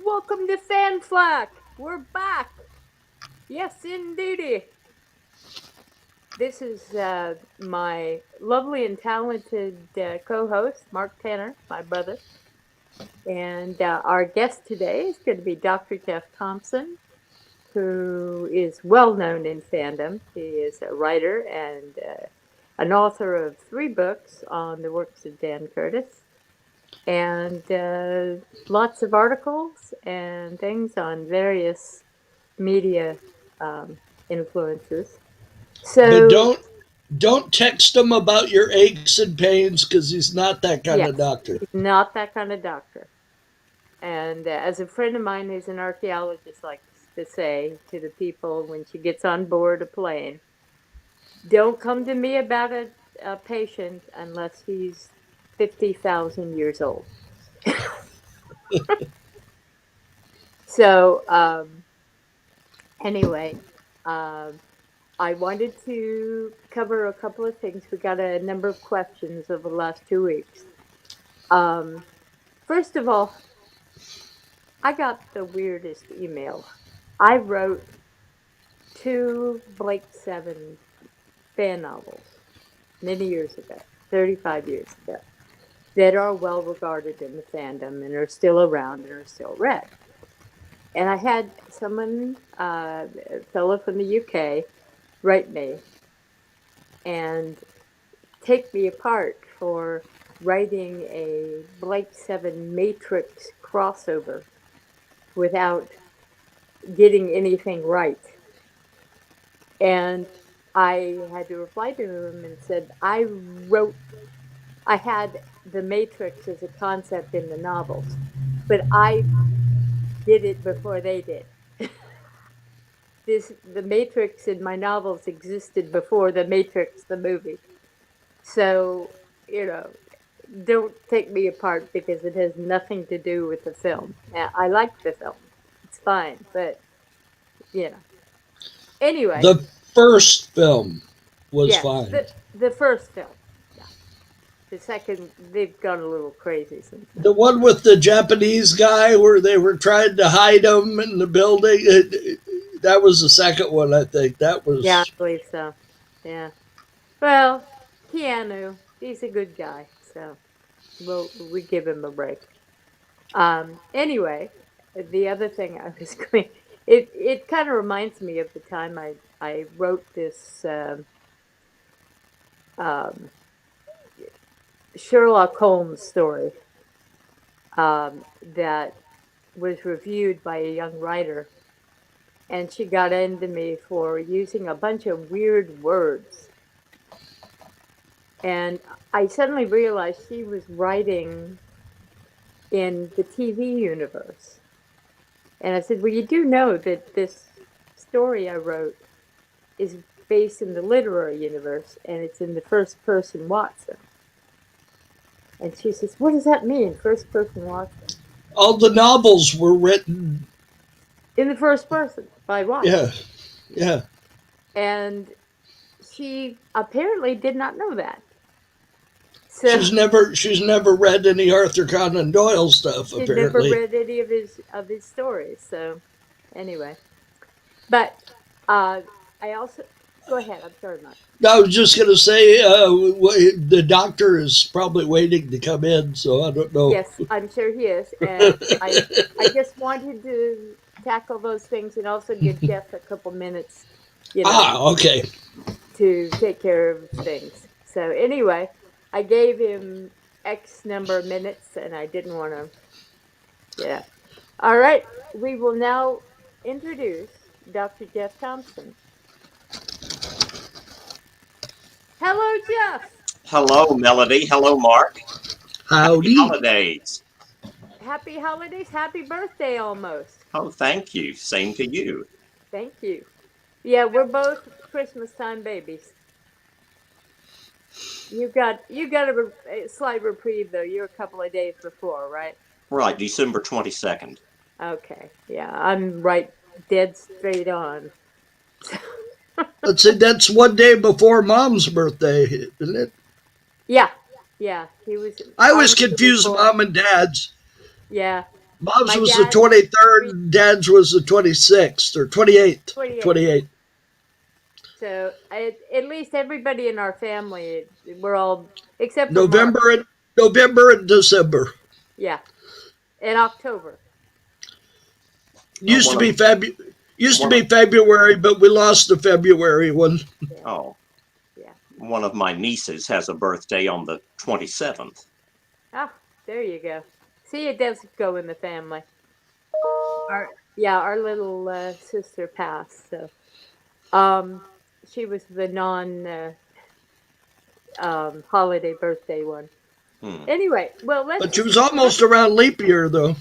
Welcome to Fan Flak. We're back. Yes, indeedy. This is my lovely and talented co-host, Mark Tanner, my brother. And our guest today is going to be Dr. Jeff Thompson, who is well known in fandom. He is a writer and an author of 3 books on the works of Dan Curtis, and lots of articles and things on various media um, influences. But So, don't text him about your aches and pains because he's not that kind of yes, doctor. he's not that kind of doctor. And as a friend of mine who's an archaeologist likes to say to the people when she gets on board a plane, don't come to me about a patient unless he's 50,000 years old. So, anyway, um, I wanted to cover a couple of things. We got a number of questions over the last 2 weeks. Um, First of all, I got the weirdest email. I wrote 2 Blake 7 fan novels many years ago, 35 years ago, that are well regarded in the fandom and are still around and are still read. And I had someone, a fellow from the UK, write me and take me apart for writing a Blake 7 Matrix crossover without getting anything right. And I had to reply to him and said, I had the Matrix as a concept in the novels, but I did it before they did. The Matrix in my novels existed before the Matrix, the movie. So, you know, don't take me apart because it has nothing to do with the film. Now, I like the film. It's fine, but you know. Anyway, The first film was yes, fine. the first film. Yeah. The second, they've gone a little crazy since then. The one with the Japanese guy where they were trying to hide him in the building, that was the second one, I think. That Yeah, I was. believe so. Yeah. Well, Keanu, he's a good guy, so we give him a break. Anyway, the other thing I was going, it kind of reminds me of the time I wrote this um, Sherlock Holmes story that was reviewed by a young writer, and she got into me for using a bunch of weird words. And I suddenly realized she was writing in the TV universe. And I said, well, you do know that this story I wrote is based in the literary universe and it's in the first person Watson. And she says, what does that mean, first person Watson? All the novels were written. In the first person by Watson. Yeah, yeah. And she apparently did not know that. So She's never read any Arthur Conan Doyle stuff, she'd never apparently. read any of his stories. So anyway, but I also go ahead. I'm sorry, Mark. I was just going to say the doctor is probably waiting to come in, so I don't know. Yes, I'm sure he is, and I just wanted to tackle those things and also give Jeff a couple minutes, you know, Okay. to take care of things. So anyway, I gave him X number of minutes, and I didn't want to. Yeah. All right. We will now introduce Dr. Jeff Thompson. Hello, Jeff. Hello, Melody. Hello, Mark. Happy Howdy. holidays. Happy holidays. Happy birthday almost. Oh, thank you. Same to you. Thank you. Yeah, we're both Christmas time babies. You got a slight reprieve though. You're a couple of days before, right? Right, December 22nd. Okay. Yeah, I'm right dead straight on. Let's see, that's one day before Mom's birthday, isn't it? Yeah. Yeah, he was I I always was confuse before. Mom and Dad's. Yeah. Mom's My was the dad, 23rd, Dad's was the 26th or 28th. 28. 28th. So at least everybody in our family, we're all, except for Mark. November and December. Yeah. In October. Used one to of be used to one be of February, but we lost the February one. Yeah. oh Yeah. one of my nieces has a birthday on the 27th. Ah, there you go. See, it does go in the family. Our little sister passed, so um, she was the non holiday birthday one. Hmm. Anyway, well, But she let's was almost around leap year, though.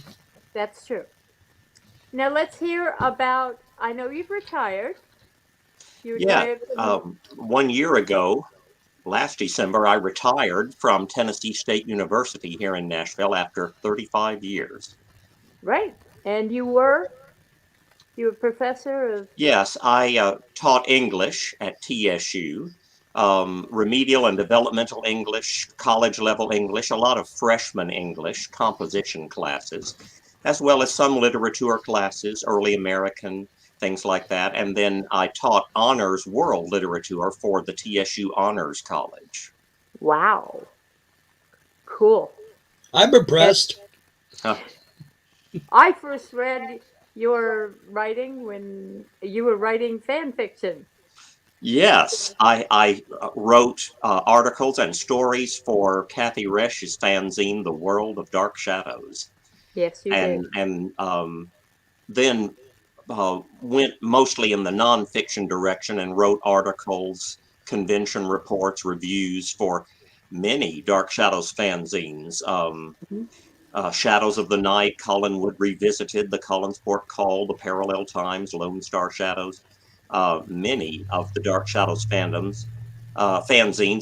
that's true. Now let's hear about. I know you've retired. You Yeah, retired from the 1 year ago, last December, I retired from Tennessee State University here in Nashville after 35 years. right, and you were professor of Yes, I taught English at TSU, remedial and developmental English, college level English, a lot of freshman English, composition classes, as well as some literature classes, early American, things like that. And then I taught honors world literature for the TSU Honors College. wow, cool. I'm And impressed. Uh, I first read your writing when you were writing fan fiction. Yes, I wrote articles and stories for Kathy Resch's fanzine, The World of Dark Shadows, Yes, you did. and then went mostly in the nonfiction direction and wrote articles, convention reports, reviews for many Dark Shadows fanzines. Mhm. Shadows of the Night, Collinwood Revisited, The Collinsport Call, The Parallel Times, Lone Star Shadows, many of the Dark Shadows fanzines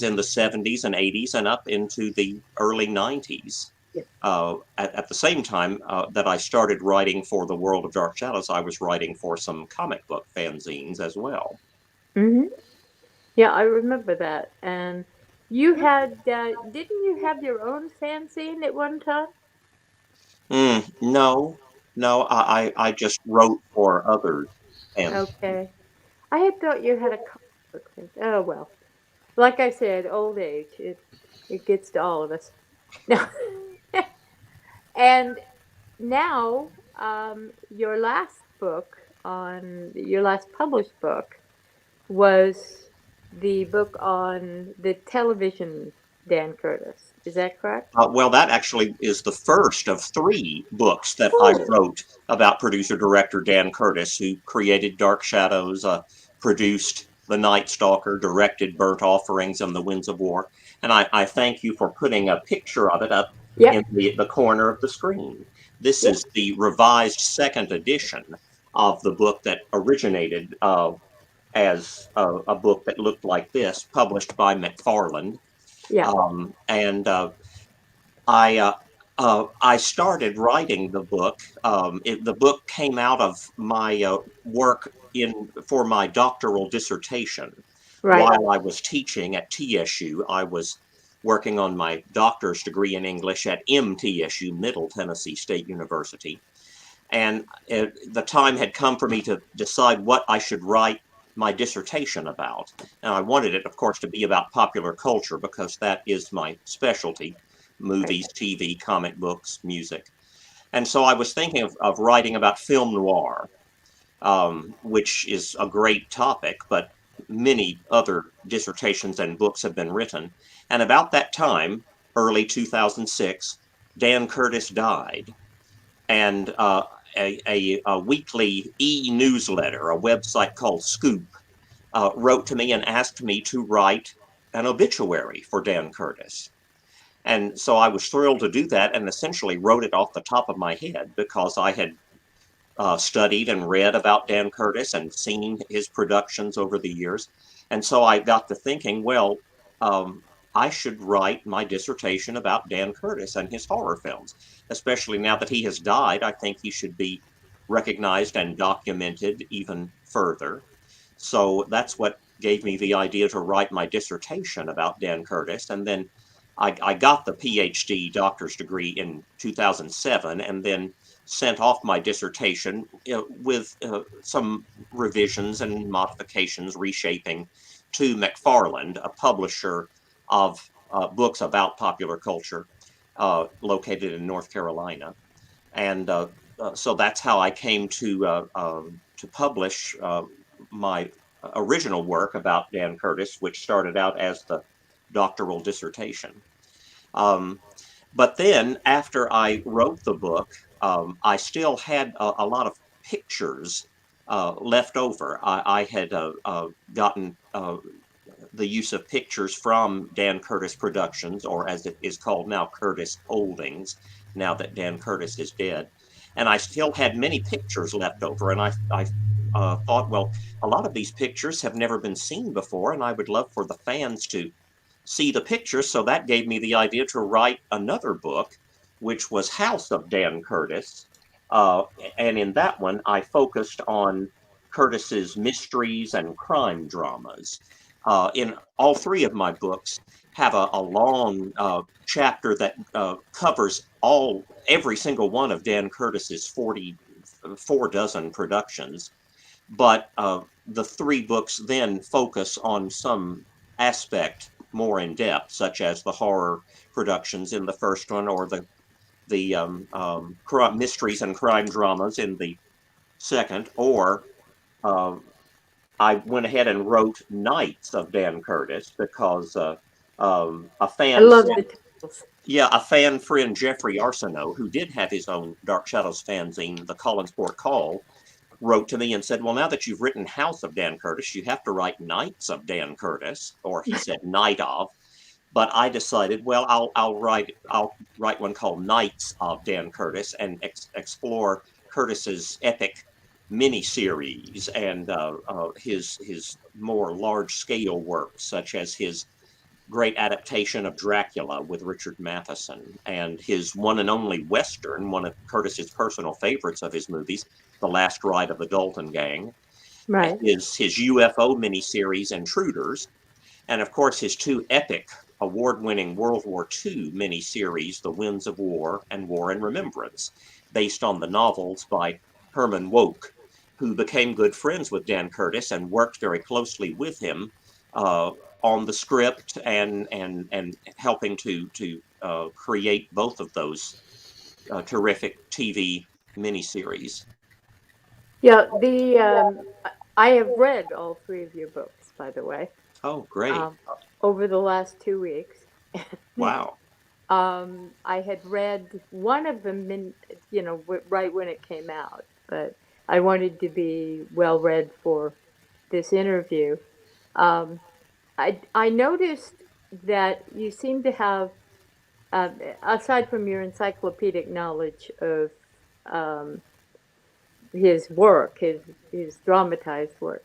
in the 70s and 80s and up into the early 90s. Yes. At the same time that I started writing for the World of Dark Shadows, I was writing for some comic book fanzines as well. Hmm. Yeah, I remember that. And you had, didn't you have your own fanzine at one time? No, no, I just wrote for others. And Okay. I had thought you had a comic book thing. Oh well. Like I said, old age, it gets to all of us. No. And now, your last book on your last published book was the book on the television Dan Curtis. Is that correct? well, that actually is the first of three books that I Oh, wrote about producer director Dan Curtis, who created Dark Shadows, produced The Night Stalker, directed Burnt Offerings and The Winds of War. And I thank you for putting a picture of it up in yep, the corner of the screen. This yep. is the revised second edition of the book that originated as a book that looked like this, published by McFarland. Yeah. And I started writing the book. The book came out of my work for my doctoral dissertation. Right. While I was teaching at TSU, I was working on my doctor's degree in English at MTSU, Middle Tennessee State University. And the time had come for me to decide what I should write my dissertation about. And I wanted it, of course, to be about popular culture because that is my specialty: Right. movies, TV, comic books, music. And so I was thinking of writing about film noir, which is a great topic, but many other dissertations and books have been written. And about that time, early 2006, Dan Curtis died. And a weekly e-newsletter, a website called Scoop, wrote to me and asked me to write an obituary for Dan Curtis. And so I was thrilled to do that and essentially wrote it off the top of my head because I had studied and read about Dan Curtis and seen his productions over the years. And so I got to thinking, well, I should write my dissertation about Dan Curtis and his horror films, especially now that he has died. I think he should be recognized and documented even further. So that's what gave me the idea to write my dissertation about Dan Curtis. And then I got the PhD doctor's degree in 2007, and then sent off my dissertation with some revisions and modifications, reshaping, to McFarland, a publisher of books about popular culture, located in North Carolina. And so that's how I came to publish my original work about Dan Curtis, which started out as the doctoral dissertation. Um, but then after I wrote the book, I still had a lot of pictures left over. I had gotten the use of pictures from Dan Curtis Productions, or as it is called now, Curtis Holdings, now that Dan Curtis is dead. And I still had many pictures left over. And I thought, well, a lot of these pictures have never been seen before, and I would love for the fans to see the pictures. So that gave me the idea to write another book, which was House of Dan Curtis. And in that one, I focused on Curtis's mysteries and crime dramas. In all three of my books have a long chapter that covers every single one of Dan Curtis's 44 dozen productions. But the three books then focus on some aspect more in depth, such as the horror productions in the first one, or the mysteries and crime dramas in the second, or I went ahead and wrote Nights of Dan Curtis because a I fan love said, the titles. yeah, a fan friend, Jeffrey Arsenault, who did have his own Dark Shadows fanzine, the Collinsport Call, wrote to me and said, well, now that you've written House of Dan Curtis, you have to write Nights of Dan Curtis, or he said Night of. But I decided, well, I'll write one called Nights of Dan Curtis, and explore Curtis's epic miniseries and his more large scale works, such as his great adaptation of Dracula with Richard Matheson, and his one and only Western, one of Curtis's personal favorites of his movies, The Last Ride of the Dalton Gang, Right. his UFO miniseries Intruders, and of course his two epic award-winning World War II miniseries, The Winds of War and War and Remembrance, based on the novels by Herman Wouk, who became good friends with Dan Curtis and worked very closely with him on the script and helping to create both of those terrific TV miniseries. Yeah, I have read all three of your books, by the way, Oh, great. um, over the last 2 weeks. Wow. I had read one of them, right when it came out, but I wanted to be well read for this interview. Um, I noticed that you seem to have, uh, aside from your encyclopedic knowledge of um, his work, his dramatized work,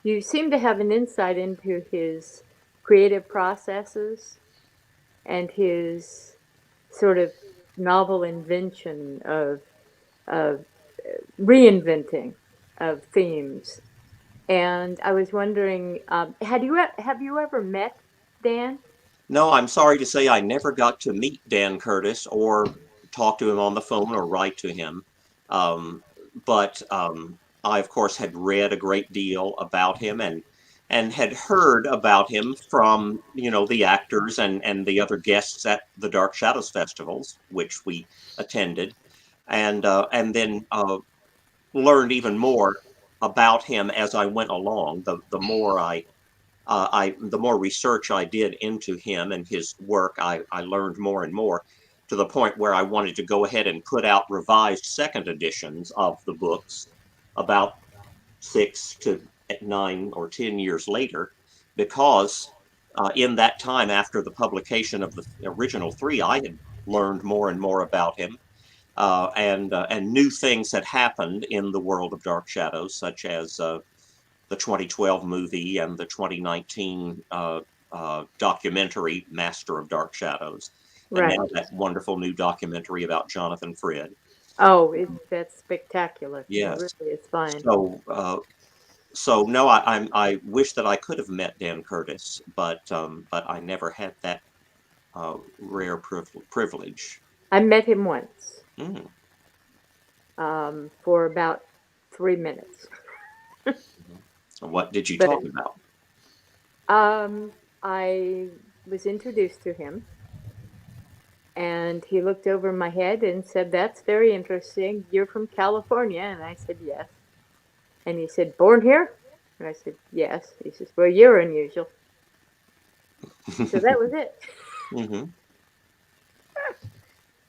you seem to have an insight into his creative processes and his sort of novel invention of reinventing of themes. And I was wondering, have you ever met Dan? No, I'm sorry to say I never got to meet Dan Curtis or talk to him on the phone or write to him. Um, but I, of course, had read a great deal about him and had heard about him from, the actors and the other guests at the Dark Shadows festivals, which we attended, and then learned even more about him as I went along. The more the more research I did into him and his work, I learned more and more, to the point where I wanted to go ahead and put out revised second editions of the books about 6 to 9 or 10 years later, because in that time after the publication of the original three, I had learned more and more about him. And new things had happened in the world of Dark Shadows, such as the 2012 movie and the 2019 documentary Master of Dark Shadows, and Right. now that wonderful new documentary about Jonathan Frid. Oh, that's spectacular. It Yes. really is fun. So no, I wish that I could have met Dan Curtis, but I never had that rare privilege. I met him once Mm. for about 3 minutes. What did you But talk about? I was introduced to him, and he looked over my head and said, "That's very interesting. You're from California?" And I said, "Yes." And he said, "Born here?" And I said, "Yes." He says, "Well, you're unusual." So that was it. Hmm.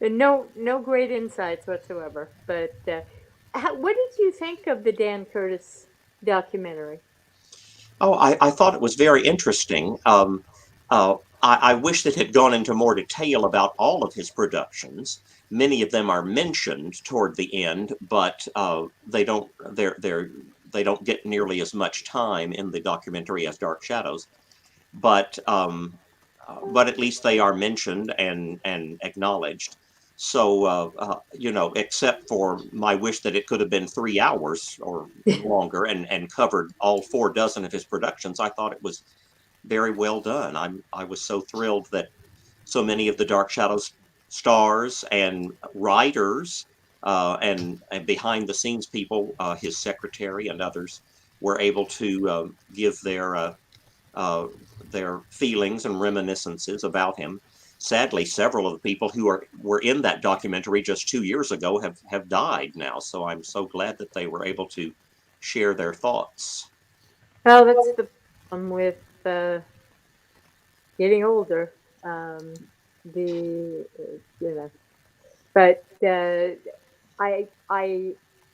And no great insights whatsoever. But what did you think of the Dan Curtis documentary? Oh, I thought it was very interesting. I wish that it had gone into more detail about all of his productions. Many of them are mentioned toward the end, but they don't. They don't get nearly as much time in the documentary as Dark Shadows. But but at least they are mentioned and acknowledged. So except for my wish that it could have been 3 hours or longer and covered all 4 dozen of his productions, I thought it was very well done. I was so thrilled that so many of the Dark Shadows stars and writers and behind the scenes people, his secretary and others, were able to give uh, their feelings and reminiscences about him. Sadly, several of the people who were in that documentary just 2 years ago have died now. So I'm so glad that they were able to share their thoughts. Well, that's the problem with uh, getting older. The you know, but I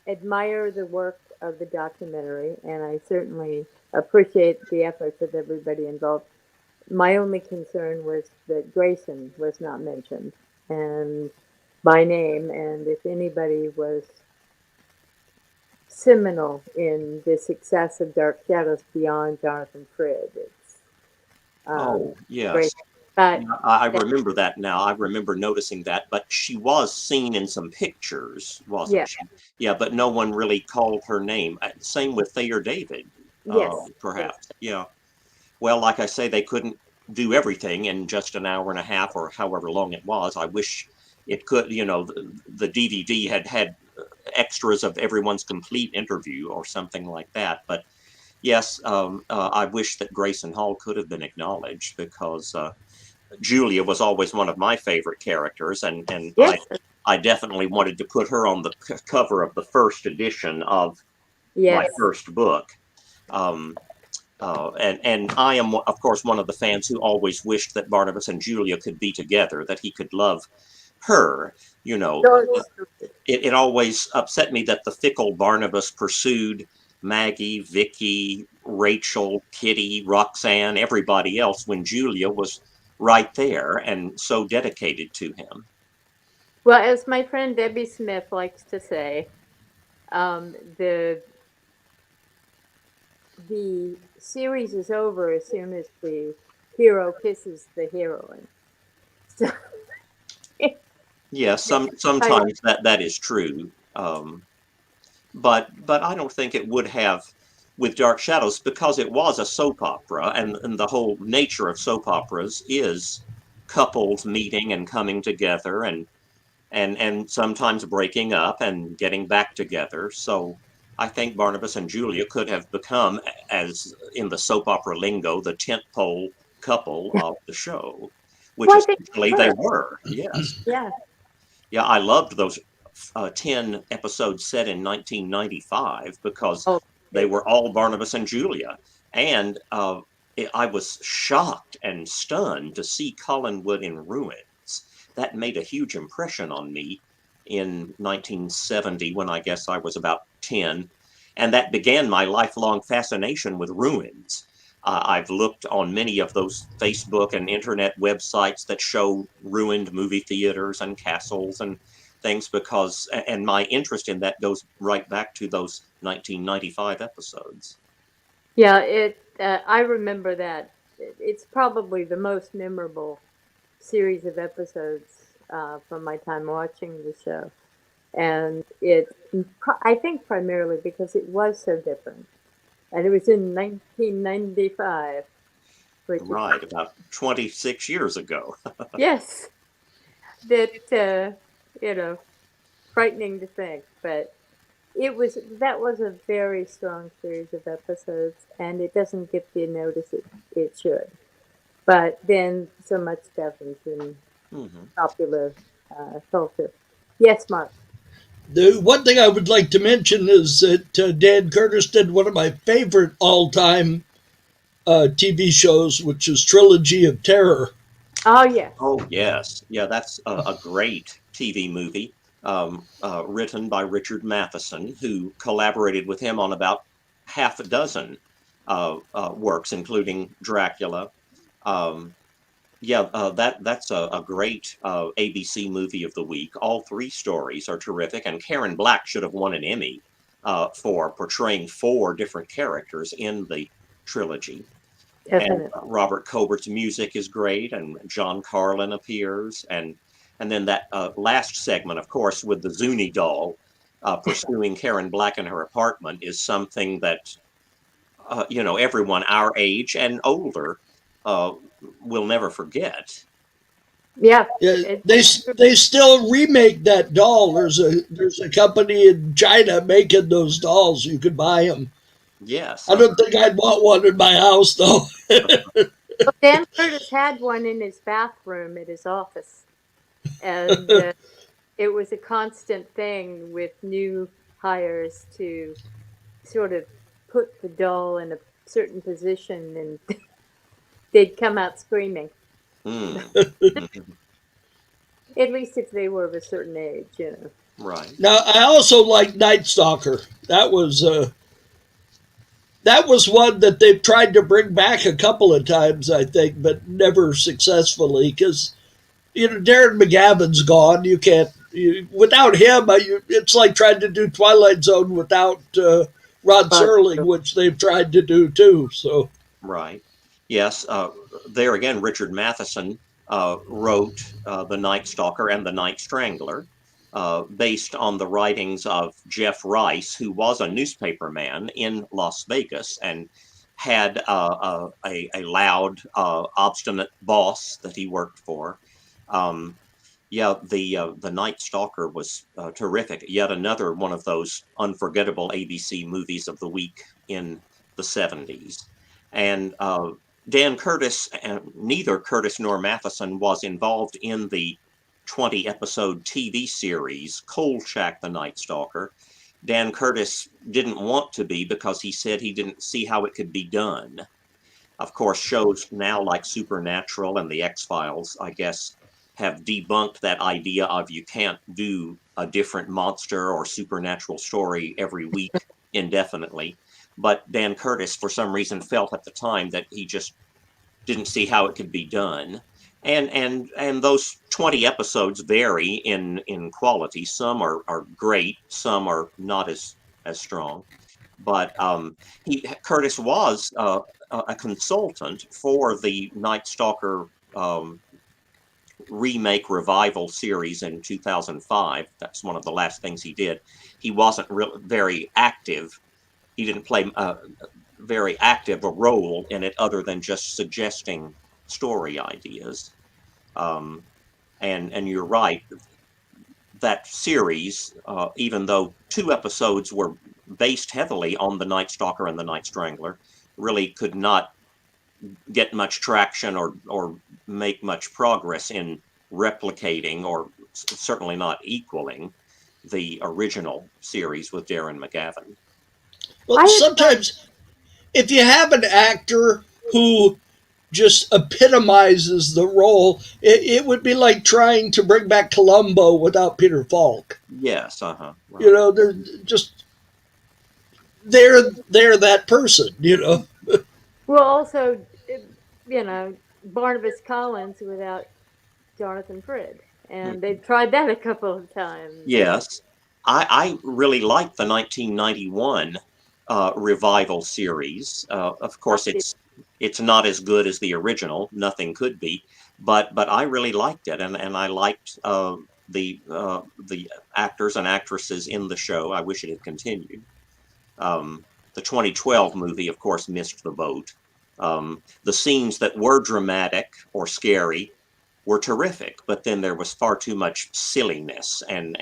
admire the work of the documentary, and I certainly appreciate the efforts of everybody involved. My only concern was that Grayson was not mentioned and by name, and if anybody was seminal in the success of Dark Shadows beyond Jonathan Frid, it's Oh, yes. Grayson. But Yeah, I that, remember that now. I remember noticing that, but she was seen in some pictures, wasn't yeah, she? Yeah, but no one really called her name. Same with Thayer David, yes, yes, perhaps. Yeah. Well, like I say, they couldn't do everything in just an hour and a half or however long it was. I wish it could, the DVD had extras of everyone's complete interview or something like that. But yes, I wish that Grayson Hall could have been acknowledged because Julia was always one of my favorite characters, and I yes, I definitely wanted to put her on the cover of the first edition of my yes. first book. Um, and I am, of course, one of the fans who always wished that Barnabas and Julia could be together, that he could love her. You know, George, it always upset me that the fickle Barnabas pursued Maggie, Vicky, Rachel, Kitty, Roxanne, everybody else when Julia was right there and so dedicated to him. well, as my friend Debbie Smith likes to say, the series is over as soon as the hero kisses the heroine. So, Yes, I, sometimes that is true. But I don't think it would have with Dark Shadows because it was a soap opera, and the whole nature of soap operas is couples meeting and coming together and sometimes breaking up and getting back together. So I think Barnabas and Julia could have become, as in the soap opera lingo, the tentpole couple of the show, which well, I think essentially they they were. were. Yes. Yeah. Yeah, I loved those 10 episodes set in 1995 because Oh, they were all Barnabas and Julia. And I was shocked and stunned to see Collinwood in ruins. That made a huge impression on me in 1970 when I guess I was about 10. And that began my lifelong fascination with ruins. I've looked on many of those Facebook and internet websites that show ruined movie theaters and castles and things and my interest in that goes right back to those 1995 episodes. yeah. I remember that. It's probably the most memorable series of episodes from my time watching the show, and I think primarily because it was so different, and it was in 1995. which is, Right, about 26 years ago. yes, that, you know, frightening to think, but that was a very strong series of episodes, and it doesn't get the notice it should. But then so much doesn't in Hmm. popular culture. Yes, Mark. The one thing I would like to mention is that Dan Curtis did one of my favorite all-time TV shows, which is Trilogy of Terror. Oh, yes. Oh, yes. Yeah, that's a great TV movie written by Richard Matheson, who collaborated with him on about half a dozen works, including Dracula. Um, yeah, that's a great ABC movie of the week. All three stories are terrific, and Karen Black should have won an Emmy for portraying four different characters in the trilogy. And Definitely. Robert Cobert's music is great, and John Carlin appears, and then that last segment, of course, with the Zuni doll pursuing Karen Black in her apartment is something that everyone our age and older uh, will never forget. Yeah. Yeah, It, they still remake that doll. There's a company in China making those dolls. You could buy them. Yes. I don't think I'd want one in my house though. well, Dan Curtis had one in his bathroom at his office, and it was a constant thing with new hires to sort of put the doll in a certain position, and they'd come out screaming. Mm. Mhm. At least if they were of a certain age, you know. Right. Now I also like Night Stalker. That was one that they've tried to bring back a couple of times, I think, but never successfully. Because Darren McGavin's gone. Without him. It's like trying to do Twilight Zone without Rod But Serling, which they've tried to do too. So Right. Yes. There again, Richard Matheson wrote The Night Stalker and The Night Strangler, based on the writings of Jeff Rice, who was a newspaperman in Las Vegas and had a loud, obstinate boss that he worked for. Um, yeah, the Night Stalker was terrific. Yet another one of those unforgettable ABC movies of the week in the 70s. And Dan Curtis, and neither Curtis nor Matheson was involved in the 20-episode TV series Kolchak the Night Stalker. Dan Curtis didn't want to be because he said he didn't see how it could be done. Of course, shows now like Supernatural and The X-Files, I guess, have debunked that idea of you can't do a different monster or supernatural story every week indefinitely. But Dan Curtis, for some reason, felt at the time that he just didn't see how it could be done. And those 20 episodes vary in quality. Some are great, some are not as strong. But Curtis was a consultant for the Night Stalker remake revival series in 2005. That's one of the last things he did. He wasn't very active. He didn't play very active a role in it other than just suggesting story ideas. And you're right, that series, even though 2 episodes were based heavily on the Night Stalker and the Night Strangler, really could not get much traction or make much progress in replicating or certainly not equaling the original series with Darren McGavin. well, sometimes if you have an actor who just epitomizes the role, it would be like trying to bring back Columbo without Peter Falk. Yes, right. They're just they're that person. well, also, Barnabas Collins without Jonathan Frid, and they've tried that a couple of times. Yes, I really like the 1991 revival series. Of course, it's not as good as the original. Nothing could be, but I really liked it, and I liked the actors and actresses in the show. I wish it had continued. The 2012 movie, of course, missed the boat. The scenes that were dramatic or scary were terrific, but then there was far too much silliness and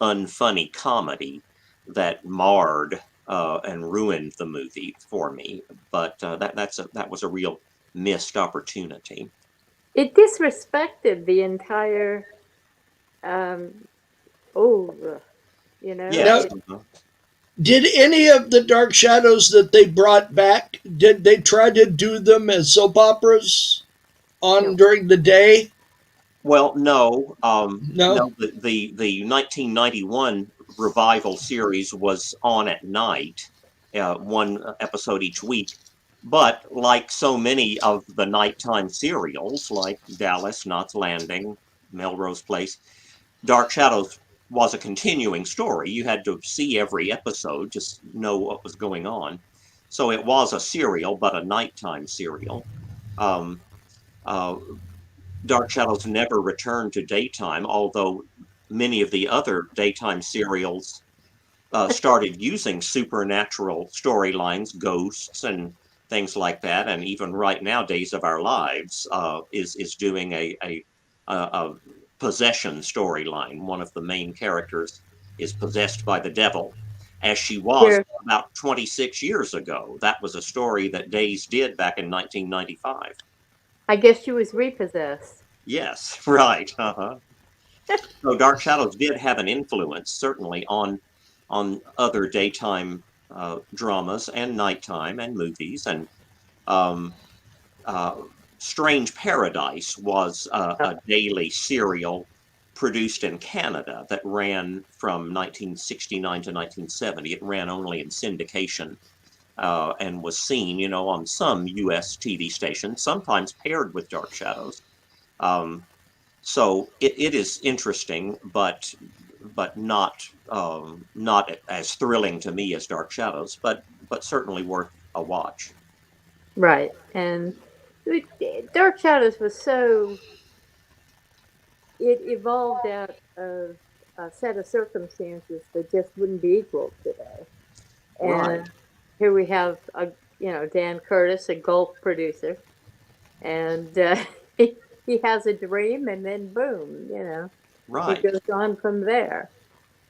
unfunny comedy that marred and ruined the movie for me. But that was a real missed opportunity. It disrespected the entire, um, oh, you know, Now, Yes. it, did any of the Dark Shadows that they brought back, did they try to do them as soap operas on no, during the day? Well, no, No? no. The 1991 revival series was on at night, one episode each week. But like so many of the nighttime serials, like Dallas, Knots Landing, Melrose Place, Dark Shadows was a continuing story. You had to see every episode to know what was going on. So it was a serial, but a nighttime serial. Um, uh, Dark Shadows never returned to daytime, although many of the other daytime serials started using supernatural storylines, ghosts, and things like that. And even right now, Days of Our Lives is doing a possession storyline. One of the main characters is possessed by the devil, as she was here, about 26 years ago. That was a story that Days did back in 1995. I guess she was repossessed. Yes, right. Uh-huh. So Dark Shadows did have an influence, certainly, on other daytime dramas and nighttime and movies. And um, uh, Strange Paradise was a daily serial produced in Canada that ran from 1969 to 1970. It ran only in syndication and was seen, on some U.S. TV stations, sometimes paired with Dark Shadows. Um, so it is interesting, but not as thrilling to me as Dark Shadows, but certainly worth a watch. Right. And Dark Shadows was so, it evolved out of a set of circumstances that just wouldn't be equal today. Right. And here we have Dan Curtis, a Gulf producer, and he has a dream, and then boom, it Right. goes on from there.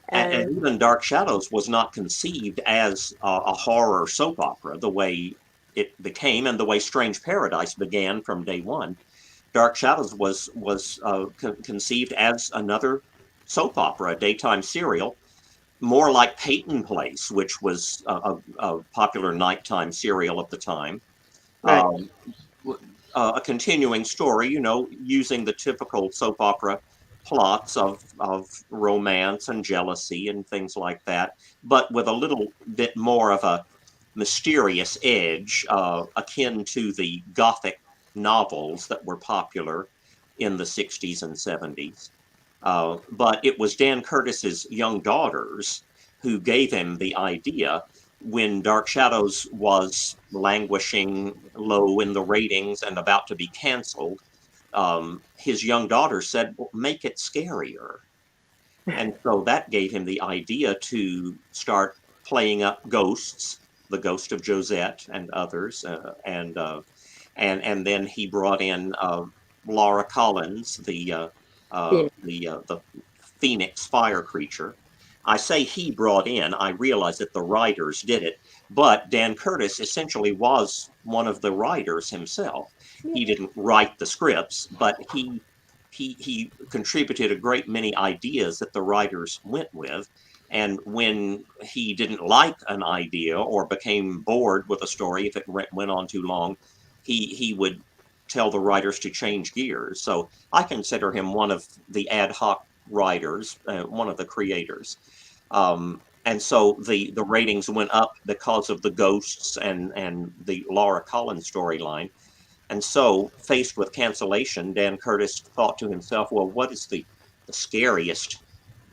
And And even Dark Shadows was not conceived as a horror soap opera the way it became, and the way Strange Paradise began from day one. Dark Shadows was conceived as another soap opera, a daytime serial, more like Peyton Place, which was a popular nighttime serial at the time. right, Um, a continuing story, using the typical soap opera plots of romance and jealousy and things like that, but with a little bit more of a mysterious edge, akin to the Gothic novels that were popular in the 60s and 70s. But it was Dan Curtis's young daughters who gave him the idea when Dark Shadows was languishing low in the ratings and about to be canceled. His young daughter said, well, make it scarier. And so that gave him the idea to start playing up ghosts, the ghost of Josette and others, and then he brought in Laura Collins, the Phoenix fire creature. I say he brought in. I realize that the writers did it, but Dan Curtis essentially was one of the writers himself. yeah, He didn't write the scripts, but he contributed a great many ideas that the writers went with. And when he didn't like an idea or became bored with a story, if it went on too long, he would tell the writers to change gears. So I consider him one of the ad hoc writers, one of the creators. And so the ratings went up because of the ghosts and the Laura Collins storyline. And so, faced with cancellation, Dan Curtis thought to himself, well, what is the scariest?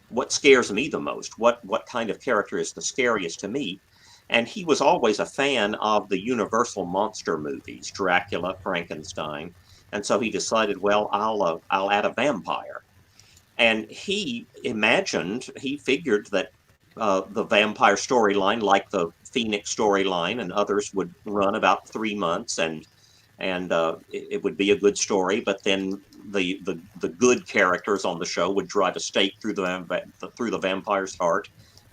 What scares me the most? What kind of character is the scariest to me? And he was always a fan of the Universal monster movies, Dracula, Frankenstein. And so he decided, well, I'll add a vampire. And he figured that the vampire storyline, like the Phoenix storyline, and others would run about 3 months, and it would be a good story. But then the good characters on the show would drive a stake through the vampire's heart,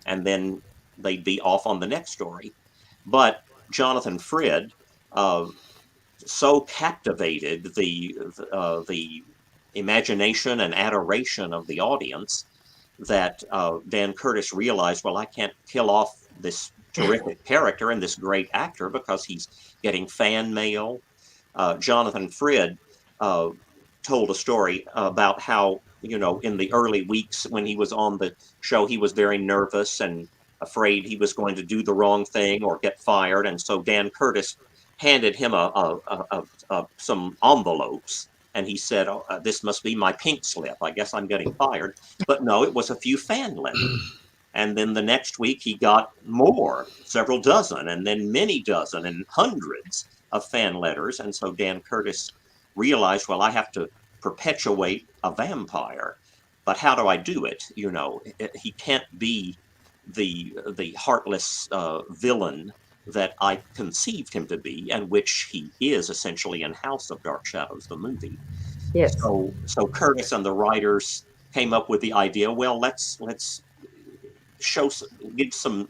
and then they'd be off on the next story. But Jonathan Frid so captivated the imagination and adoration of the audience that Dan Curtis realized, well, I can't kill off this terrific character and this great actor because he's getting fan mail. Jonathan Frid told a story about how, in the early weeks when he was on the show, he was very nervous and afraid he was going to do the wrong thing or get fired. And so Dan Curtis handed him some envelopes, and he said, "Oh, this must be my pink slip. I guess I'm getting fired." But no, it was a few fan letters. And then the next week he got more, several dozen, and then many dozen and hundreds of fan letters. And so Dan Curtis realized, well, I have to perpetuate a vampire. But how do I do it? He can't be the heartless villain that I conceived him to be, and which he is essentially in House of Dark Shadows, the movie. Yes. So Curtis and the writers came up with the idea. Well, let's give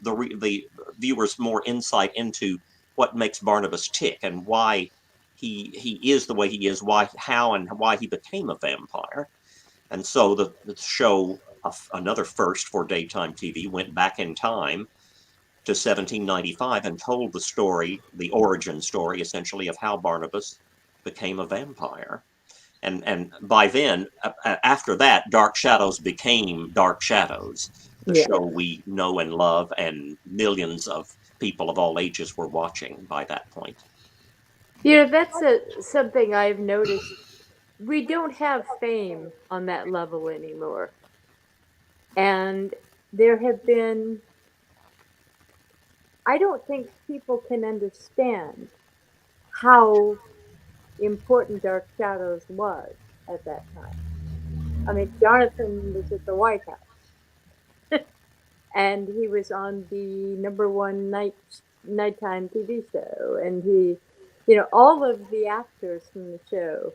the viewers more insight into what makes Barnabas tick and why he is the way he is, how and why he became a vampire. And so the show, another first for daytime TV, went back in time to 1795 and told the story, the origin story, essentially, of how Barnabas became a vampire. And by then, after that, Dark Shadows became Dark Shadows, the show we know and love, and millions of people of all ages were watching by that point. That's something I've noticed. We don't have fame on that level anymore. And there have been, I don't think people can understand how important Dark Shadows was at that time. I mean, Jonathan was at the White House, and he was on the #1 nighttime TV show, and he, all of the actors from the show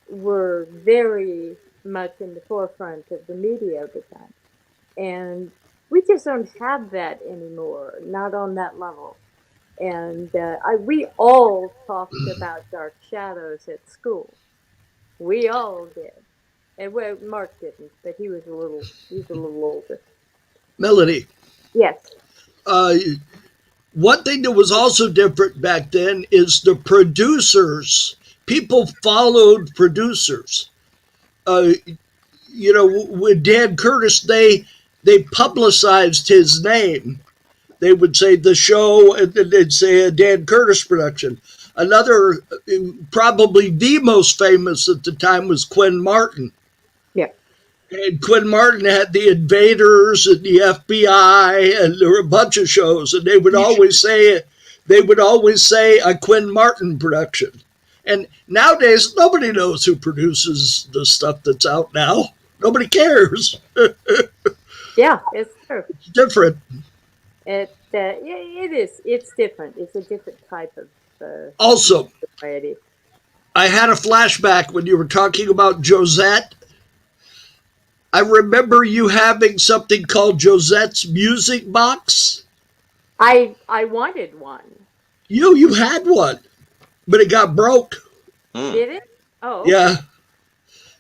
were very much in the forefront of the media at the time, and we just don't have that anymore, not on that level. And we all talked about Dark Shadows at school. We all did. And Mark didn't, but he was a little older. Melody. Yes. One thing that was also different back then is the producers. People followed producers. With Dan Curtis, they publicized his name. They would say the show, and then they'd say a Dan Curtis production. Another, probably the most famous at the time, was Quinn Martin. Yeah. And Quinn Martin had the Invaders and the FBI, and there were a bunch of shows, and they would always say a Quinn Martin production. And nowadays, nobody knows who produces the stuff that's out now. Nobody cares. Yeah, it's true. It's different. It is. It's different. It's a different type of also variety. I had a flashback when you were talking about Josette. I remember you having something called Josette's Music Box. I wanted one. You had one, but it got broke. Did it? Oh, okay. Yeah.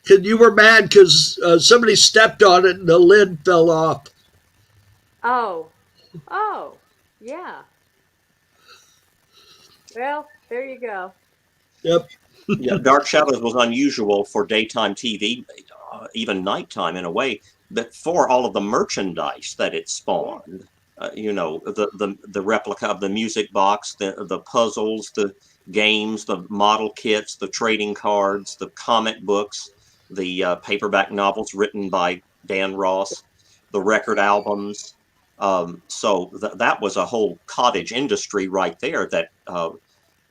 Because you were mad because somebody stepped on it and the lid fell off. Oh, yeah. Well, there you go. Yep. Yeah, Dark Shadows was unusual for daytime TV, even nighttime in a way, but for all of the merchandise that it spawned. The replica of the music box, the puzzles, the games, the model kits, the trading cards, the comic books, the paperback novels written by Dan Ross, the record albums. So that was a whole cottage industry right there that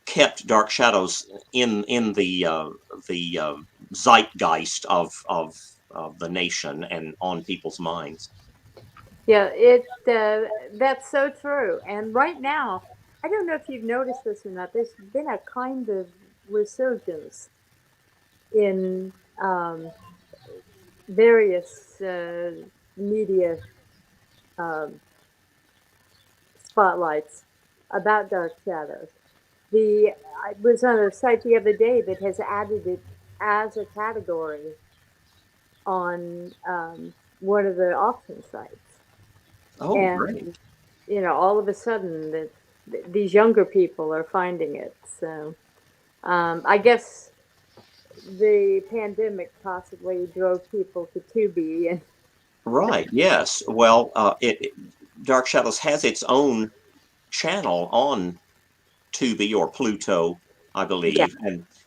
kept Dark Shadows in the zeitgeist of the nation and on people's minds. Yeah, that's so true. And right now, I don't know if you've noticed this or not. There's been a kind of resurgence in various media um, spotlights about dark shadows. The I was on a site the other day that has added it as a category on one of the auction sites, Oh, great. and all of a sudden that these younger people are finding it. So I guess the pandemic possibly drove people to Tubi, and Right. Yes. Well, Dark Shadows has its own channel on Tubi or Pluto, I yeah, believe,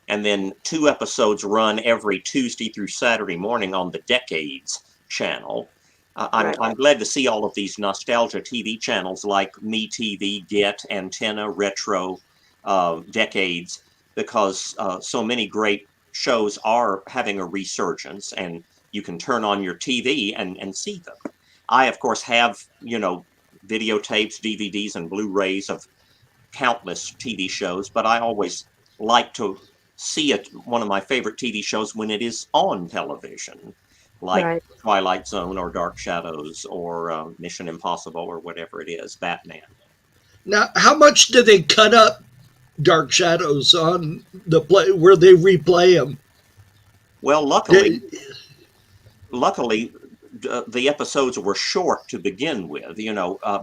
and then two episodes run every Tuesday through Saturday morning on the Decades channel. right, I'm glad to see all of these nostalgia TV channels like MeTV, Get, Antenna, Retro, Decades, because so many great shows are having a resurgence, and you can turn on your TV and see them. I, of course, have videotapes, DVDs, and Blu-rays of countless TV shows, but I always like to see one of my favorite TV shows when it is on television, like right. Twilight Zone or Dark Shadows or Mission Impossible or whatever it is, Batman. Now, how much do they cut up Dark Shadows on the play where they replay them? Well, They, luckily, the episodes were short to begin with.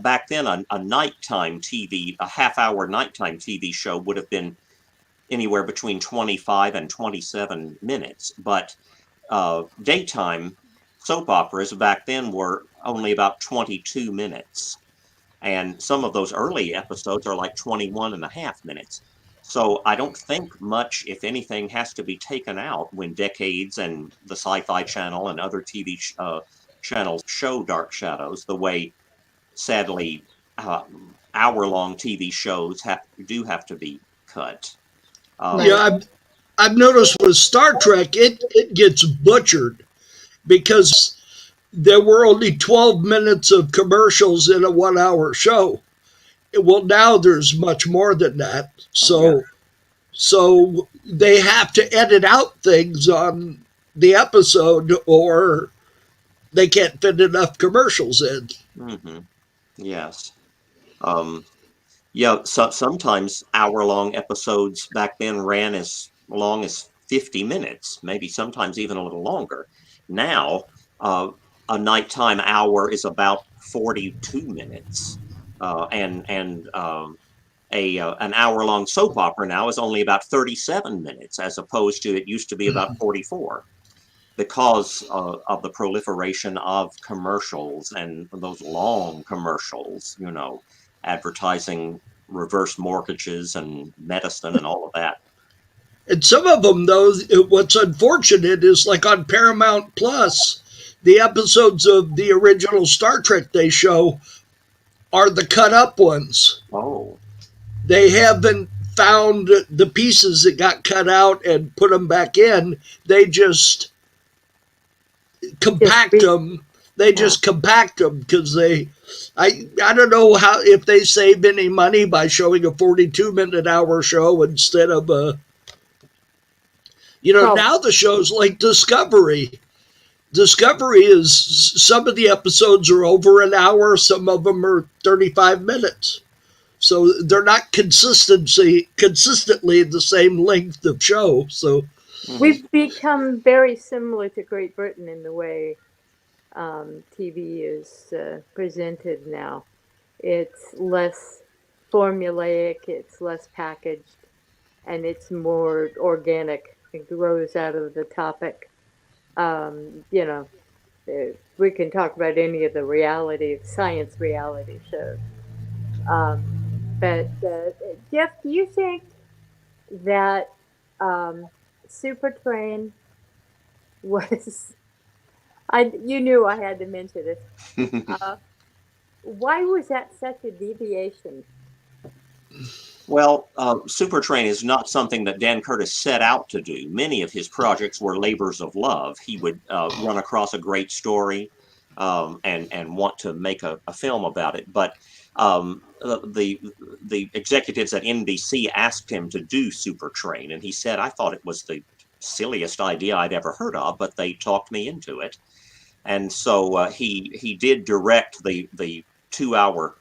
Back then, a nighttime TV, a half-hour nighttime TV show would have been anywhere between 25 and 27 minutes. But daytime soap operas back then were only about 22 minutes. And some of those early episodes are like 21 and a half minutes. So I don't think much, if anything, has to be taken out when Decades and the Sci-Fi Channel and other TV channels show Dark Shadows the way, sadly, hour-long TV shows do have to be cut. yeah, Right. Um, I've noticed with Star Trek, it gets butchered because there were only 12 minutes of commercials in a 1 hour show. Well, now there's much more than that. oh yeah. So they have to edit out things on the episode or they can't fit enough commercials in. Hmm. Yes. Um, yeah, so sometimes hour-long episodes back then ran as long as 50 minutes, maybe sometimes even a little longer. Now, uh, a nighttime hour is about 42 minutes, and a an hour-long soap opera now is only about 37 minutes, as opposed to it used to be about 44, because of the proliferation of commercials and those long commercials, advertising reverse mortgages and medicine and all of that. And some of them, though, what's unfortunate is like on Paramount Plus, the episodes of the original Star Trek they show are the cut up ones. Oh, They haven't found the pieces that got cut out and put them back in. They just Just compact re- them. They yeah. just compact them because I don't know how if they save any money by showing a 42-minute hour show instead of a Probably. now the shows like Discovery. Discovery is some of the episodes are over an hour, some of them are 35 minutes. So they're not consistently the same length of show. So Hmm. We've become very similar to Great Britain in the way TV is presented now. It's less formulaic, it's less packaged, and it's more organic. It grows out of the topic. Um, you know, we can talk about any of the science reality shows. Um, but Jeff, do you think that um, Super Train was? You knew I had to mention it. Uh, why was that such a deviation? Well, Supertrain is not something that Dan Curtis set out to do. Many of his projects were labors of love. He would run across a great story, and want to make a film about it. But the executives at NBC asked him to do Super Train, and he said, "I thought it was the silliest idea I'd ever heard of, but they talked me into it." And so he did direct the 2-hour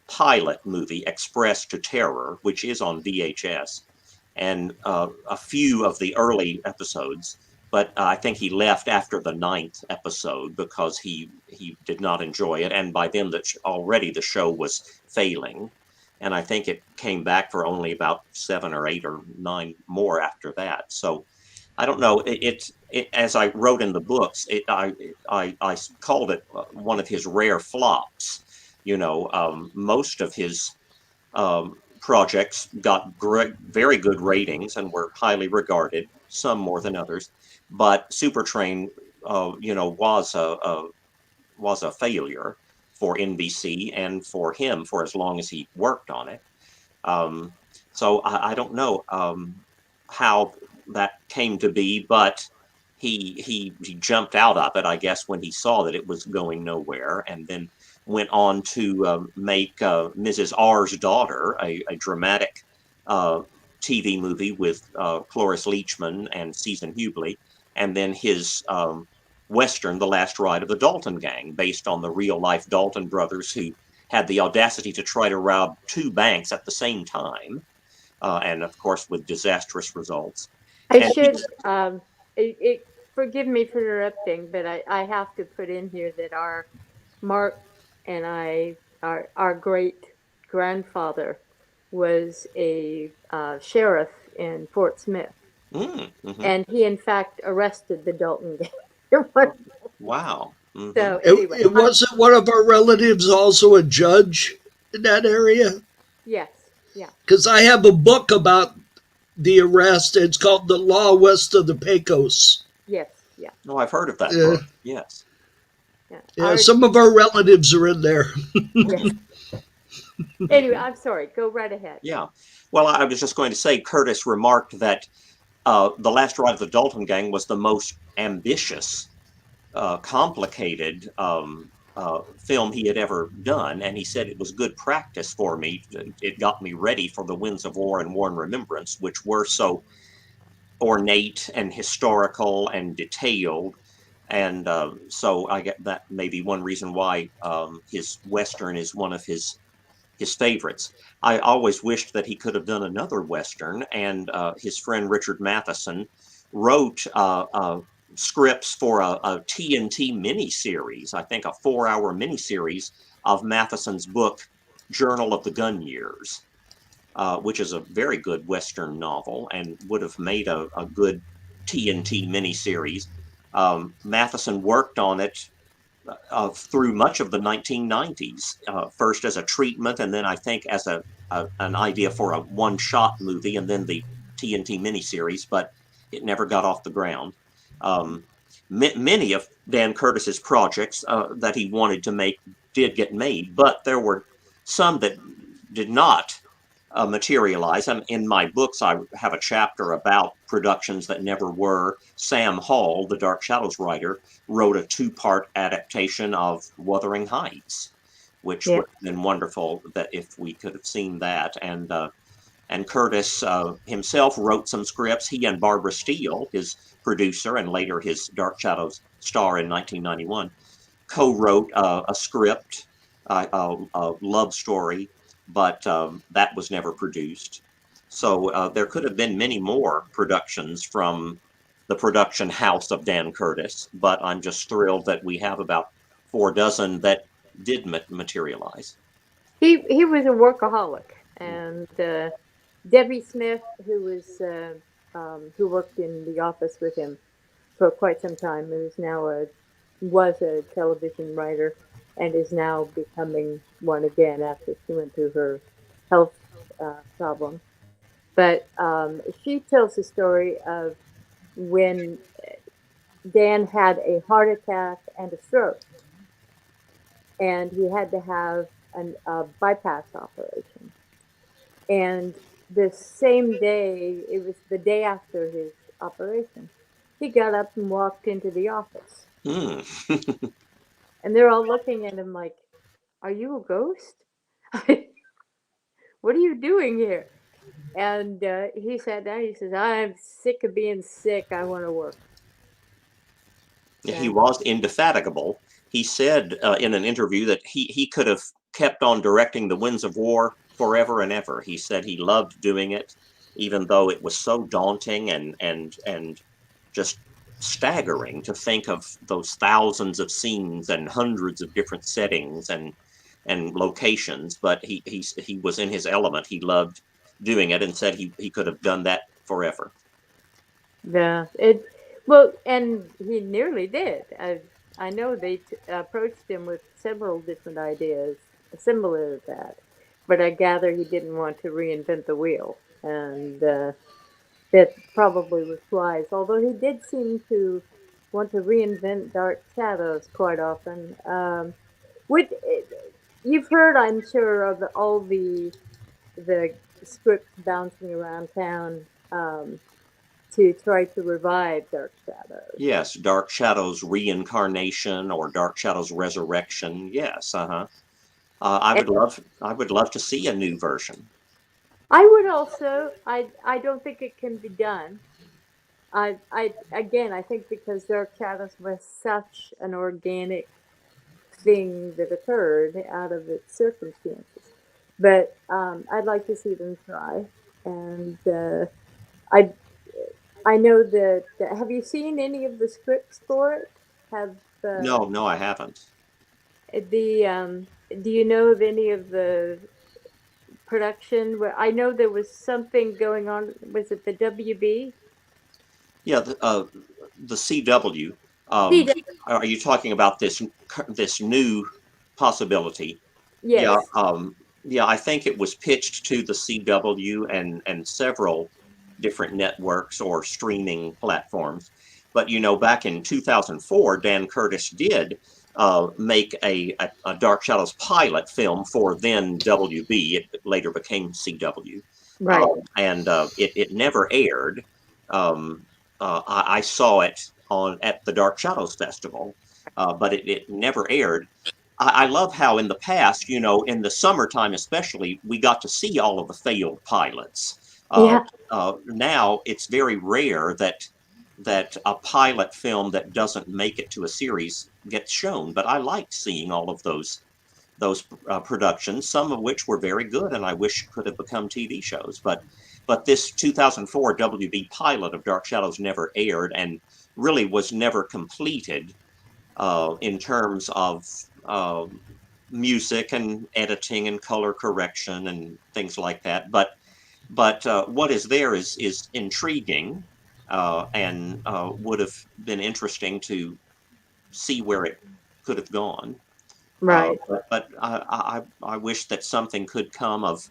pilot movie Express to Terror, which is on VHS, and a few of the early episodes. But I think he left after the 9th episode because he did not enjoy it, and by then already the show was failing. And I think it came back for only about 7 or 8 or 9 more after that. So I don't know. As I wrote in the books, I called it one of his rare flops. Most of his projects got very good ratings and were highly regarded, some more than others. But Super Train, was a failure for NBC and for him for as long as he worked on it. So I don't know how that came to be, but he jumped out of it, I guess, when he saw that it was going nowhere, and then went on to make Mrs. R's Daughter, a dramatic TV movie with Cloris Leachman and Susan Hubley, and then his Western, The Last Ride of the Dalton Gang, based on the real-life Dalton brothers who had the audacity to try to rob 2 banks at the same time, and of course with disastrous results. I And should, forgive me for interrupting, but I have to put in here that Mark and our great grandfather was a sheriff in Fort Smith, and he in fact arrested the Dalton gang. Wow. So anyway, It wasn't one of our relatives also a judge in that area? yes, yeah, Because I have a book about the arrest. It's called The Law West of the Pecos. yes, yeah, No, I've heard of that book. Yes. yeah. Yeah, some of our relatives are in there. Yes. Anyway, I'm sorry. Go right ahead. Yeah. Well, I was just going to say, Curtis remarked that The Last Ride of the Dalton Gang was the most ambitious, complicated film he had ever done, and he said it was good practice for me. It got me ready for the Winds of War and War and Remembrance, which were so ornate and historical and detailed. And so I get that may be one reason why his Western is one of his favorites. I always wished that he could have done another Western, and his friend Richard Matheson wrote scripts for a TNT miniseries, I think a 4-hour miniseries of Matheson's book, Journal of the Gun Years, which is a very good Western novel and would have made a good TNT miniseries. Matheson worked on it through much of the 1990s, first as a treatment, and then I think as an idea for a one-shot movie, and then the TNT miniseries, but it never got off the ground. Many of Dan Curtis's projects that he wanted to make did get made, but there were some that did not materialize. In my books, I have a chapter about productions that never were. Sam Hall, the Dark Shadows writer, wrote a 2-part adaptation of Wuthering Heights, which would have been wonderful that if we could have seen that. And Curtis himself wrote some scripts. He and Barbara Steele, his producer and later his Dark Shadows star in 1991, co-wrote a script, a love story, but that was never produced. So there could have been many more productions from the production house of Dan Curtis, but I'm just thrilled that we have about 4 dozen that did materialize. He was a workaholic, and Debbie Smith, who worked in the office with him for quite some time, was a television writer, and is now becoming one again after she went through her health problem. But she tells the story of when Dan had a heart attack and a stroke, and he had to have a bypass operation. And the same day, it was the day after his operation, he got up and walked into the office. And they're all looking at him like, "Are you a ghost? What are you doing here?" And he sat down. He says, "I'm sick of being sick. I want to work." He And was indefatigable. He said in an interview that he could have kept on directing The Winds of War forever and ever. He said he loved doing it, even though it was so daunting and just staggering to think of those thousands of scenes and hundreds of different settings and locations. But he was in his element. He loved doing it and said he could have done that forever. yeah, it well, and he nearly did. I know they approached him with several different ideas similar to that, but I gather he didn't want to reinvent the wheel, and that probably was wise. Although he did seem to want to reinvent Dark Shadows quite often. Would you've heard, I'm sure, of all the scripts bouncing around town to try to revive Dark Shadows. Yes, Dark Shadow's reincarnation or Dark Shadow's resurrection. Yes, uh-huh. And I would love to see a new version. I would also, I don't think it can be done. I again, I think because Dark Shadows was such an organic thing that occurred out of its circumstances. But I'd like to see them try, and I I know that. Have you seen any of the scripts for it? Have No, no, I haven't. the do you know of any of the production? Where I know there was something going on. Was it the WB? Yeah, the CW. Um, CW. are you talking about this new possibility? Yeah, Yes. yeah. I think it was pitched to the CW and several different networks or streaming platforms. But back in 2004, Dan Curtis did make a Dark Shadows pilot film for then WB. It later became CW, Right. and it never aired. Um, I saw it at the Dark Shadows Festival, but it never aired. I love how in the past, in the summertime especially, we got to see all of the failed pilots. Yeah. Now it's very rare that a pilot film that doesn't make it to a series gets shown. But I liked seeing all of those productions, some of which were very good, and I wish could have become TV shows. But this 2004 WB pilot of Dark Shadows never aired and really was never completed in terms of music and editing and color correction and things like that. But what is there is intriguing and would have been interesting to see where it could have gone. Right. But I wish that something could come of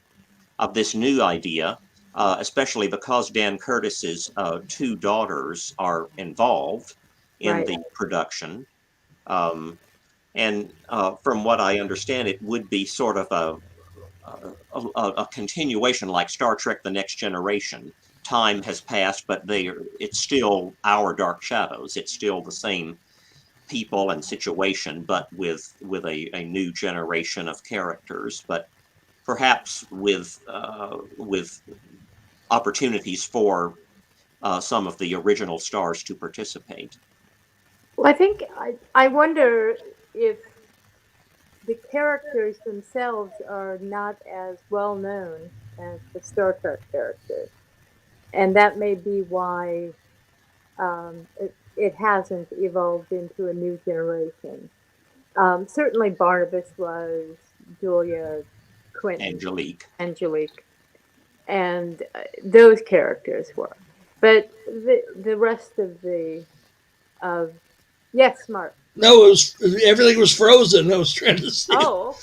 this new idea, especially because Dan Curtis's two daughters are involved in Right. the production. Um, and from what I understand, it would be sort of a continuation like Star Trek: The Next Generation. Time has passed, but it's still our Dark Shadows. It's still the same people and situation, but with a new generation of characters, but perhaps with opportunities for some of the original stars to participate. Well, I think I wonder if the characters themselves are not as well known as the Star Trek characters, and that may be why it hasn't evolved into a new generation. Certainly, Barnabas was, Julia, Quentin, Angelique. Angelique, and those characters were. But the rest of of yes, Mark. No, everything was frozen. I was trying to see. Oh,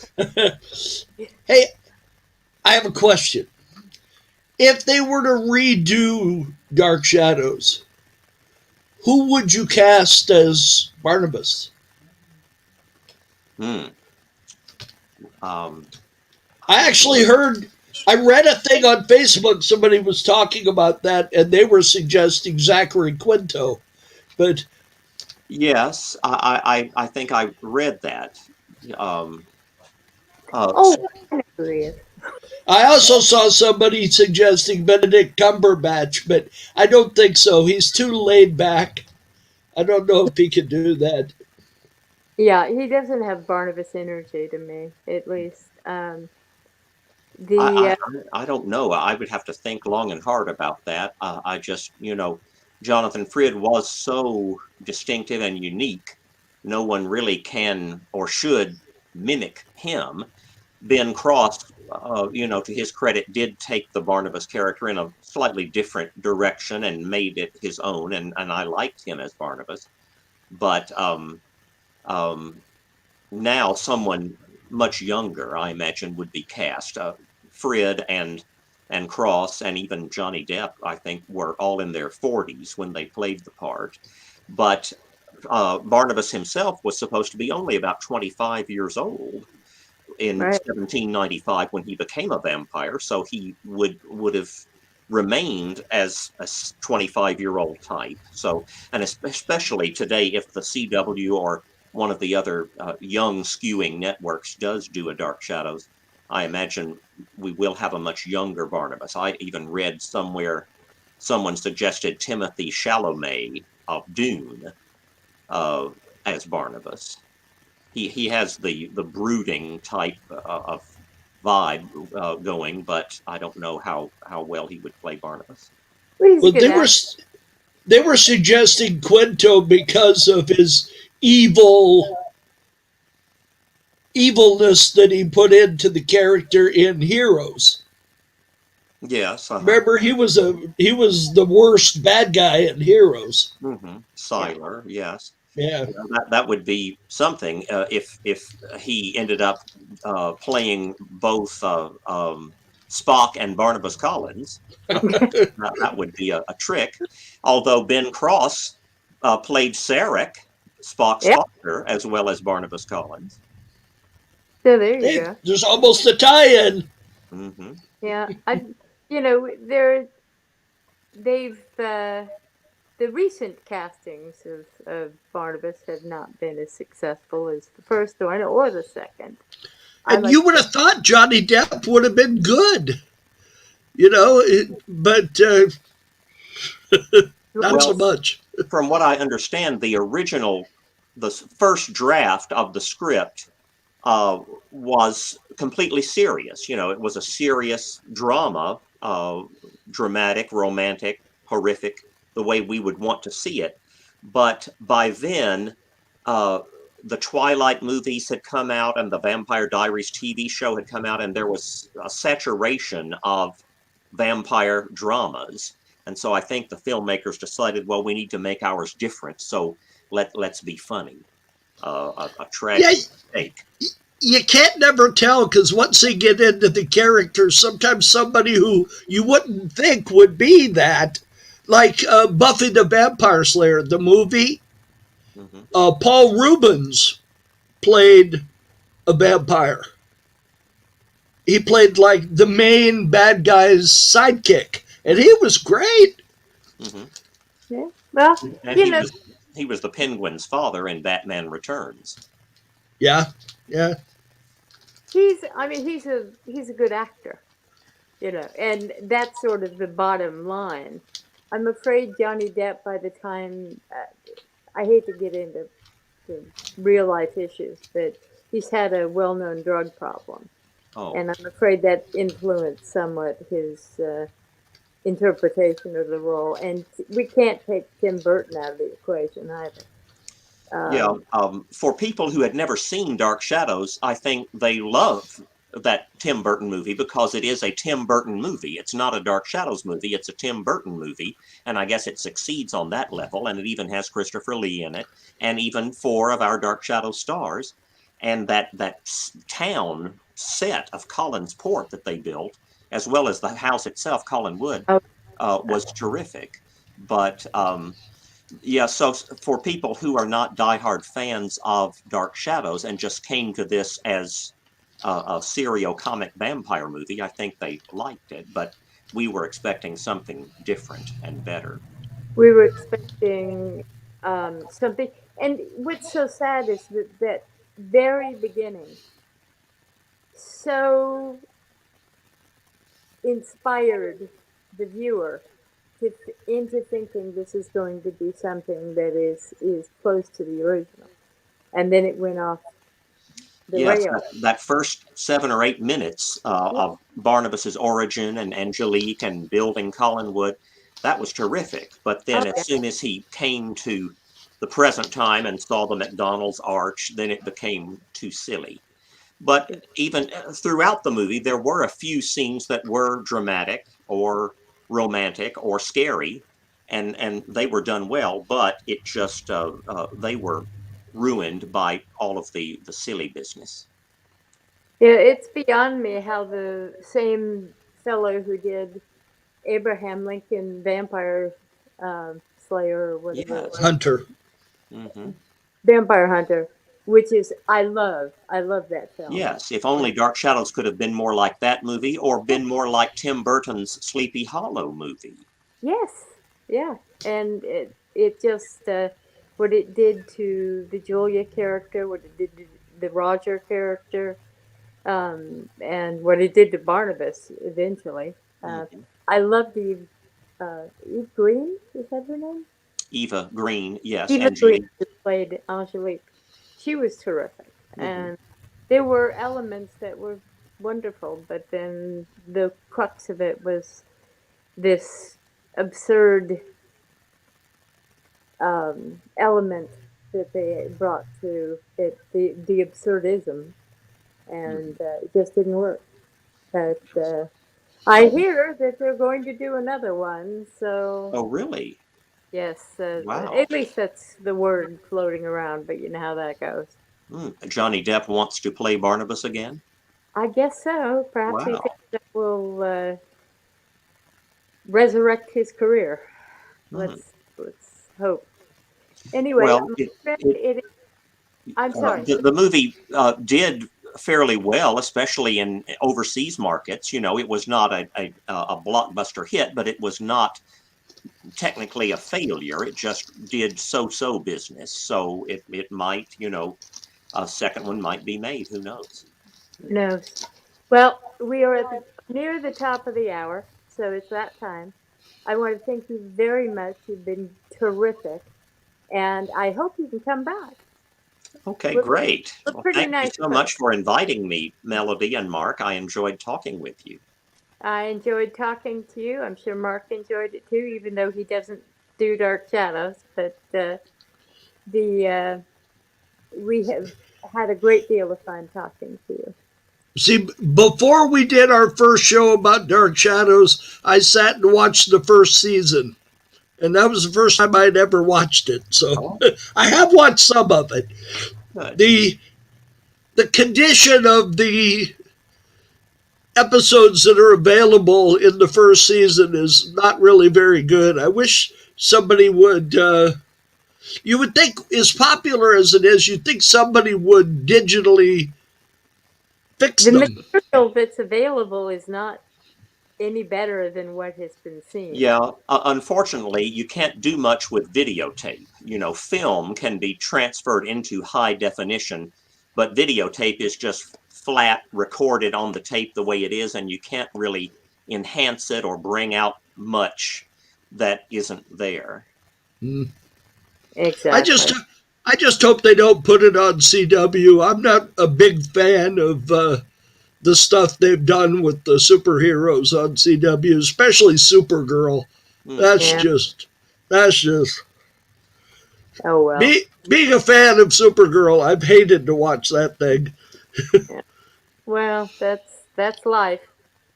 Hey, I have a question. If they were to redo Dark Shadows, who would you cast as Barnabas? Hmm. Um, I actually I read a thing on Facebook. Somebody was talking about that, and they were suggesting Zachary Quinto. But Yes, I think I read that. Um, Oh, I know who he is. I also saw somebody suggesting Benedict Cumberbatch, but I don't think so. He's too laid back. I don't know if he could do that. Yeah, he doesn't have Barnabas energy to me, at least. I, The I I don't know. I would have to think long and hard about that. I just, Jonathan Frid was so distinctive and unique. No one really can or should mimic him. Ben Cross, to his credit, did take the Barnabas character in a slightly different direction and made it his own, and I liked him as Barnabas. But um, now someone much younger, I imagine, would be cast. Frid and Cross and even Johnny Depp, I think, were all in their 40s when they played the part. But Barnabas himself was supposed to be only about 25 years old in right. 1795 when he became a vampire, so he would have remained as a 25-year-old type. So, and especially today, if the CW or one of the other young skewing networks does do a Dark Shadows, I imagine we will have a much younger Barnabas. I even read somewhere someone suggested Timothy Chalamet of Dune uh, as Barnabas. He has the brooding type of vibe going, but I don't know how well he would play Barnabas. Well, he's a Well, good actor. they were suggesting Quinto because of his evil evilness that he put into the character in Heroes. Yes, Remember, he was the worst bad guy in Heroes. Yeah. Siler, yes. Yeah, That would be something if he ended up playing both Spock and Barnabas Collins. That would be a trick. Although Ben Cross played Sarek, Spock's Yeah. father, as well as Barnabas Collins. So there you hey, go. there's almost a tie-in. Hmm. Yeah. They've the recent castings of Barnabas have not been as successful as the first one or the second. I And like you would have thought Johnny Depp would have been good, but not so Well, much. from what I understand, the first draft of the script uh, was completely serious. It was a serious drama, dramatic, romantic, horrific, the way we would want to see it. But by then, uh, the Twilight movies had come out and the Vampire Diaries TV show had come out, and there was a saturation of vampire dramas. And so I think the filmmakers decided, well, we need to make ours different. So let's be funny. A Yeah, tragic mistake. you can't never tell because once they get into the characters, sometimes somebody who you wouldn't think would be that, like Buffy the Vampire Slayer, the movie, Hmm. Paul Rubens played a vampire. He played like the main bad guy's sidekick, and he was great. Hmm. yeah. Well, And you know, he was the Penguin's father in Batman Returns. Yeah, yeah. he's a good actor, and that's sort of the bottom line. I'm afraid Johnny Depp, by the time, I hate to get into the real life issues, but he's had a well known drug problem. Oh, And I'm afraid that influenced somewhat his interpretation of the role. And we can't take Tim Burton out of the equation either. yeah. Um, For people who had never seen Dark Shadows, I think they love that Tim Burton movie because it is a Tim Burton movie. It's not a Dark Shadows movie, it's a Tim Burton movie. And I guess it succeeds on that level. And it even has Christopher Lee in it, and even four of our Dark Shadows stars. And that town set of Collins Port that they built, as well as the house itself, Collinwood, oh, was terrific. But yeah, so for people who are not diehard fans of Dark Shadows and just came to this as a serio comic vampire movie, I think they liked it, but we were expecting something different and better. we were expecting something. And what's so sad is that very beginning so inspired the viewer into thinking this is going to be something that is close to the original, and then it went off the Yes, rails. that first 7 or 8 minutes Yeah. of Barnabas's origin and Angelique and building Collinwood, that was terrific. But Oh then as yeah. soon as he came to the present time and saw the McDonald's arch, then it became too silly. But even throughout the movie, there were a few scenes that were dramatic or romantic or scary, and they were done well. But it just they were ruined by all of the silly business. Yeah, it's beyond me how the same fellow who did Abraham Lincoln Vampire Slayer or whatever it Yes. was, Hunter. Hmm. Vampire Hunter, which is I love that film. Yes. If only Dark Shadows could have been more like that movie, or been more like Tim Burton's Sleepy Hollow movie. Yes, yeah, and it just what it did to the Julia character, what it did to the Roger character, and what it did to Barnabas eventually. Uh, Hmm. I love the Eve Green. Is that her name? Eva Green, yes, Eva Green, Angelique. who played Angelique. She was terrific, Hmm. and there were elements that were wonderful, but then the crux of it was this absurd element that they brought to it, the absurdism, and it just didn't work. But I Oh, hear that they're going to do another one, so oh, really? yes, Wow. at least that's the word floating around. But you know how that goes. Johnny Depp wants to play Barnabas again? I guess so. Perhaps he thinks Wow. that will resurrect his career. Hmm. Let's hope. Anyway, Well, my friend, I'm sorry. the movie did fairly well, especially in overseas markets. You know, it was not a blockbuster hit, but it was not technically a failure. It just did so business. So it might, a second one might be made. Who knows? Who knows? Well, we are near the top of the hour, so it's that time. I want to thank you very much. You've been terrific, and I hope you can come back. Okay, We're, great. we're Well, pretty thank you nice so much folks. for inviting me, Melody and Mark. I enjoyed talking with you. I enjoyed talking to you. I'm sure Mark enjoyed it too, even though he doesn't do Dark Shadows. But the we have had a great deal of fun talking to you. See, before we did our first show about Dark Shadows, I sat and watched the first season. And that was the first time I'd ever watched it. So Oh, I have watched some of it. good. The the condition of the episodes that are available in the first season is not really very good. I wish somebody would. You would think, as popular as it is, you'd think somebody would digitally fix The them. material that's available is not any better than what has been seen. Yeah, unfortunately, you can't do much with videotape. You know, film can be transferred into high definition, but videotape is just flat recorded on the tape the way it is, and you can't really enhance it or bring out much that isn't there. Mm. I just, Exactly. I just hope they don't put it on CW. I'm not a big fan of the stuff they've done with the superheroes on CW, especially Supergirl. That's Hmm. Yeah. just, that's just Oh well. being a fan of Supergirl. I've hated to watch that thing. Yeah. Well, that's life.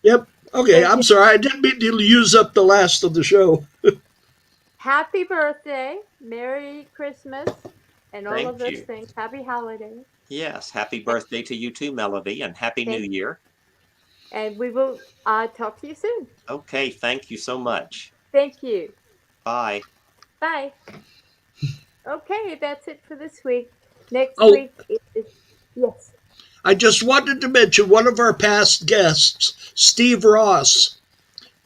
Yep. Okay, Thank I'm you. sorry. I didn't mean to use up the last of the show. Happy birthday, Merry Christmas, and all of Thank those you. things. Happy holidays. Yes, happy birthday to you too, Melody, and happy New Thank, Year. and we will talk to you soon. Okay, thank you so much. Thank you. Bye. Bye. Okay, that's it for this week. Next Oh, week is yes. I just wanted to mention one of our past guests, Steve Ross,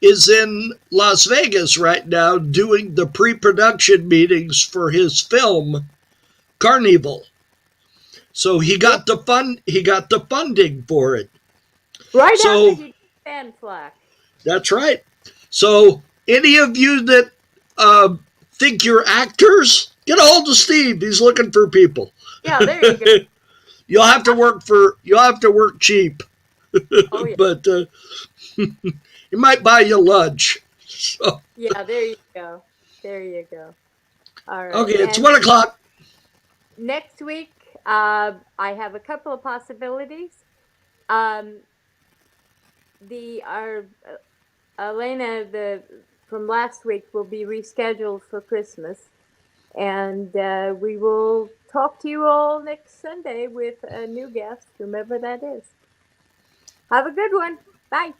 is in Las Vegas right now doing the pre production meetings for his film Carnival. So he got Yeah. the funding for it. Right So after you fan Flak. that's right. So any of you that think you're actors, get a hold of Steve. He's looking for people. Yeah, there you go. You'll have to work cheap, Oh yeah. but he might buy you lunch. So, Yeah, there you go. There you go. All right. okay, it's And 1 o'clock. next week, I have a couple of possibilities. Um, the our Elena the from last week will be rescheduled for Christmas, and we will talk to you all next Sunday with a new guest, whomever that is. Have a good one. Bye.